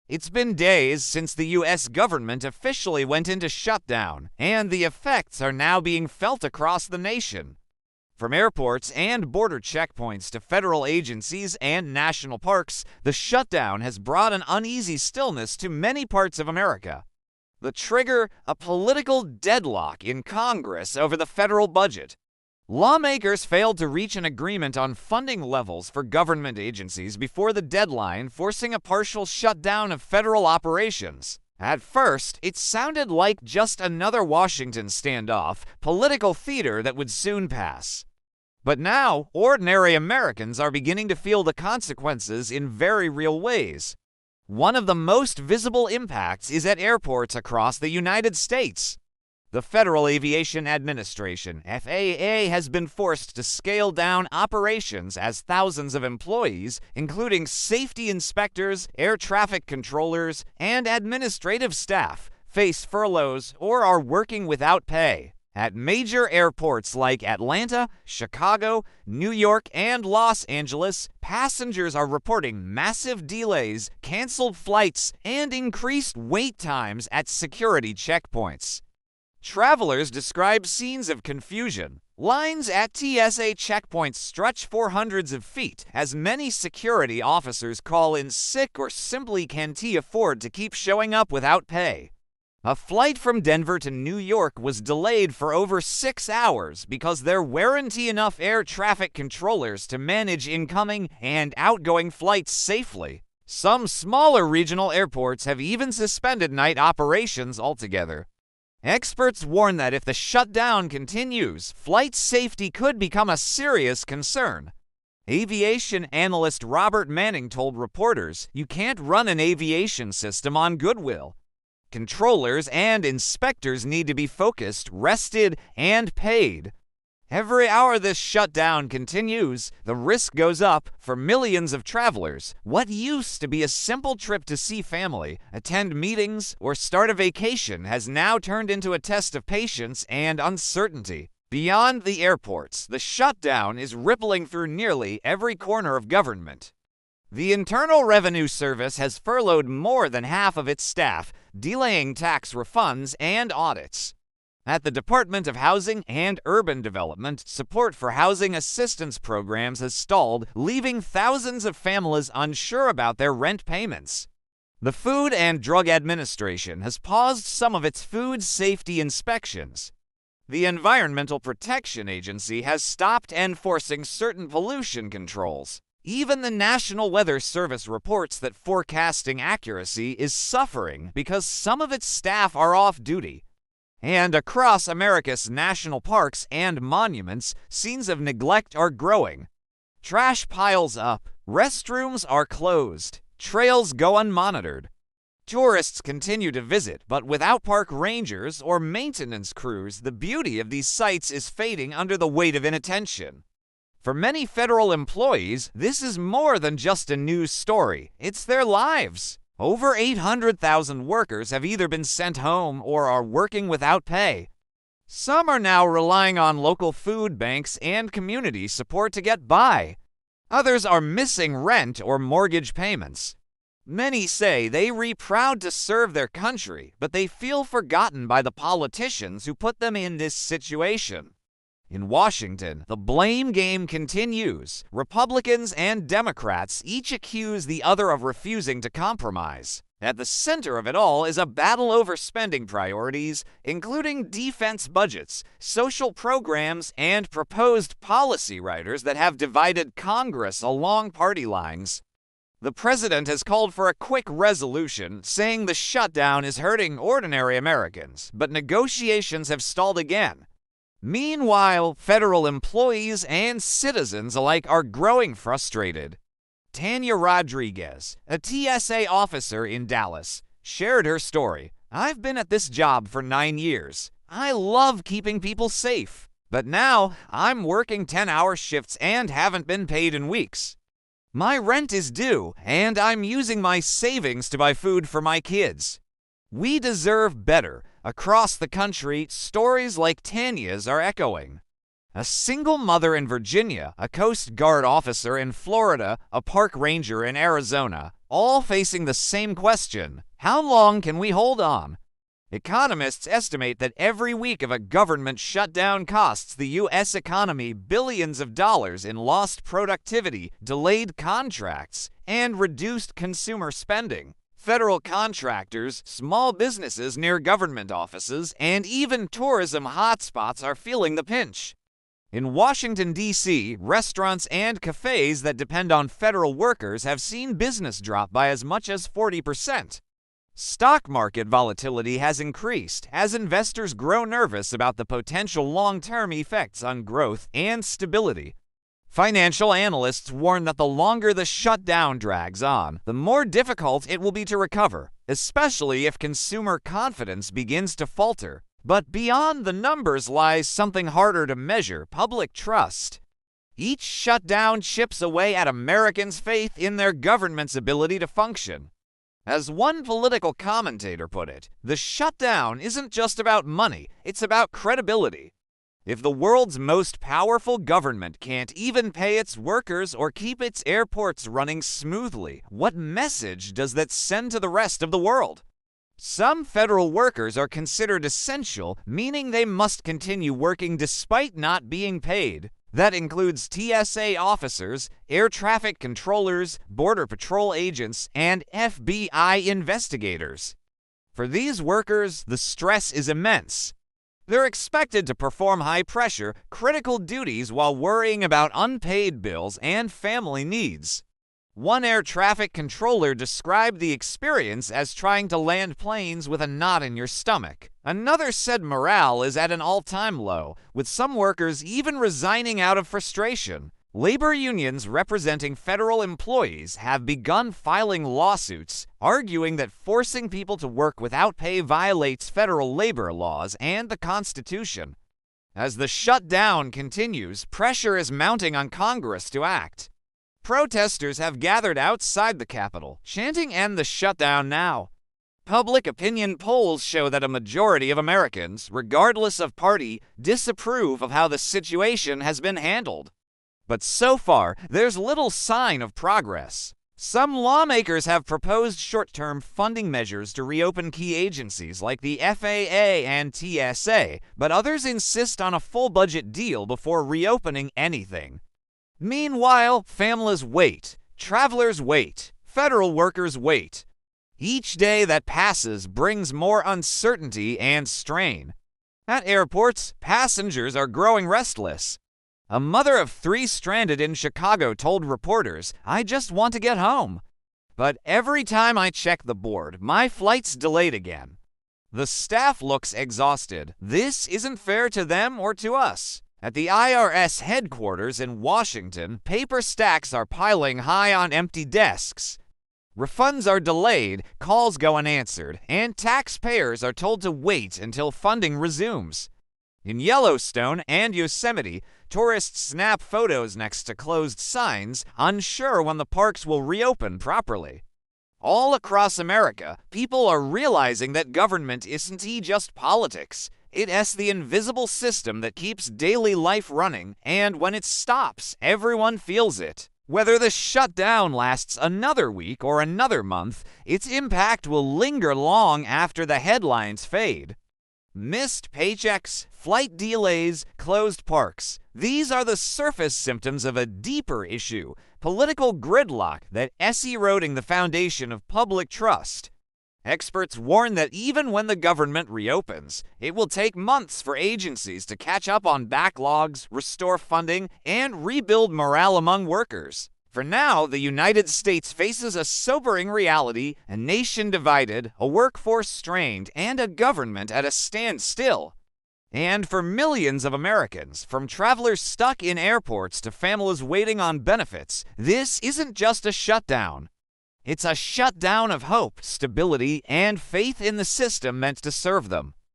It's been days since the U.S. government officially went into shutdown, and the effects are now being felt across the nation. From airports and border checkpoints to federal agencies and national parks, the shutdown has brought an uneasy stillness to many parts of America. The trigger, a political deadlock in Congress over the federal budget. Lawmakers failed to reach an agreement on funding levels for government agencies before the deadline, forcing a partial shutdown of federal operations. At first, it sounded like just another Washington standoff, political theater that would soon pass. But now, ordinary Americans are beginning to feel the consequences in very real ways. One of the most visible impacts is at airports across the United States. The Federal Aviation Administration, FAA, has been forced to scale down operations as thousands of employees, including safety inspectors, air traffic controllers, and administrative staff, face furloughs or are working without pay. At major airports like Atlanta, Chicago, New York, and Los Angeles, passengers are reporting massive delays, canceled flights, and increased wait times at security checkpoints. Travelers describe scenes of confusion. Lines at TSA checkpoints stretch for hundreds of feet as many security officers call in sick or simply can't afford to keep showing up without pay. A flight from Denver to New York was delayed for over 6 hours because there weren't enough air traffic controllers to manage incoming and outgoing flights safely. Some smaller regional airports have even suspended night operations altogether. Experts warn that if the shutdown continues, flight safety could become a serious concern. Aviation analyst Robert Manning told reporters, "You can't run an aviation system on goodwill. Controllers and inspectors need to be focused, rested, and paid. Every hour this shutdown continues, the risk goes up for millions of travelers. What used to be a simple trip to see family, attend meetings, or start a vacation has now turned into a test of patience and uncertainty. Beyond the airports, the shutdown is rippling through nearly every corner of government. The Internal Revenue Service has furloughed more than half of its staff, delaying tax refunds and audits. At the Department of Housing and Urban Development, support for housing assistance programs has stalled, leaving thousands of families unsure about their rent payments. The Food and Drug Administration has paused some of its food safety inspections. The Environmental Protection Agency has stopped enforcing certain pollution controls. Even the National Weather Service reports that forecasting accuracy is suffering because some of its staff are off duty. And across America's national parks and monuments, scenes of neglect are growing. Trash piles up, restrooms are closed, trails go unmonitored. Tourists continue to visit, but without park rangers or maintenance crews, the beauty of these sites is fading under the weight of inattention. For many federal employees, this is more than just a news story. It's their lives. Over 800,000 workers have either been sent home or are working without pay. Some are now relying on local food banks and community support to get by. Others are missing rent or mortgage payments. Many say they are proud to serve their country, but they feel forgotten by the politicians who put them in this situation. In Washington, the blame game continues. Republicans and Democrats each accuse the other of refusing to compromise. At the center of it all is a battle over spending priorities, including defense budgets, social programs, and proposed policy riders that have divided Congress along party lines. The president has called for a quick resolution, saying the shutdown is hurting ordinary Americans, but negotiations have stalled again. Meanwhile, federal employees and citizens alike are growing frustrated. Tanya Rodriguez, a TSA officer in Dallas, shared her story. "I've been at this job for 9 years. I love keeping people safe. But now I'm working 10-hour shifts and haven't been paid in weeks. My rent is due, and I'm using my savings to buy food for my kids. We deserve better." Across the country, stories like Tanya's are echoing. A single mother in Virginia, a Coast Guard officer in Florida, a park ranger in Arizona, all facing the same question: how long can we hold on? Economists estimate that every week of a government shutdown costs the U.S. economy billions of dollars in lost productivity, delayed contracts, and reduced consumer spending. Federal contractors, small businesses near government offices, and even tourism hotspots are feeling the pinch. In Washington, D.C., restaurants and cafes that depend on federal workers have seen business drop by as much as 40%. Stock market volatility has increased as investors grow nervous about the potential long-term effects on growth and stability. Financial analysts warn that the longer the shutdown drags on, the more difficult it will be to recover, especially if consumer confidence begins to falter. But beyond the numbers lies something harder to measure: public trust. Each shutdown chips away at Americans' faith in their government's ability to function. As one political commentator put it, the shutdown isn't just about money, it's about credibility. If the world's most powerful government can't even pay its workers or keep its airports running smoothly, what message does that send to the rest of the world? Some federal workers are considered essential, meaning they must continue working despite not being paid. That includes TSA officers, air traffic controllers, Border Patrol agents, and FBI investigators. For these workers, the stress is immense. They're expected to perform high-pressure, critical duties while worrying about unpaid bills and family needs. One air traffic controller described the experience as trying to land planes with a knot in your stomach. Another said morale is at an all-time low, with some workers even resigning out of frustration. Labor unions representing federal employees have begun filing lawsuits, arguing that forcing people to work without pay violates federal labor laws and the Constitution. As the shutdown continues, pressure is mounting on Congress to act. Protesters have gathered outside the Capitol, chanting "End the shutdown now." Public opinion polls show that a majority of Americans, regardless of party, disapprove of how the situation has been handled. But so far, there's little sign of progress. Some lawmakers have proposed short-term funding measures to reopen key agencies like the FAA and TSA, but others insist on a full budget deal before reopening anything. Meanwhile, families wait, travelers wait, federal workers wait. Each day that passes brings more uncertainty and strain. At airports, passengers are growing restless. A mother of 3 stranded in Chicago told reporters, "I just want to get home. But every time I check the board, my flight's delayed again." The staff looks exhausted. This isn't fair to them or to us. At the IRS headquarters in Washington, paper stacks are piling high on empty desks. Refunds are delayed, calls go unanswered, and taxpayers are told to wait until funding resumes. In Yellowstone and Yosemite, tourists snap photos next to closed signs, unsure when the parks will reopen properly. All across America, people are realizing that government isn't just politics. It's the invisible system that keeps daily life running, and when it stops, everyone feels it. Whether the shutdown lasts another week or another month, its impact will linger long after the headlines fade. Missed paychecks, flight delays, closed parks. These are the surface symptoms of a deeper issue: political gridlock that's eroding the foundation of public trust. Experts warn that even when the government reopens, it will take months for agencies to catch up on backlogs, restore funding, and rebuild morale among workers. For now, the United States faces a sobering reality: a nation divided, a workforce strained, and a government at a standstill. And for millions of Americans, from travelers stuck in airports to families waiting on benefits, this isn't just a shutdown. It's a shutdown of hope, stability, and faith in the system meant to serve them.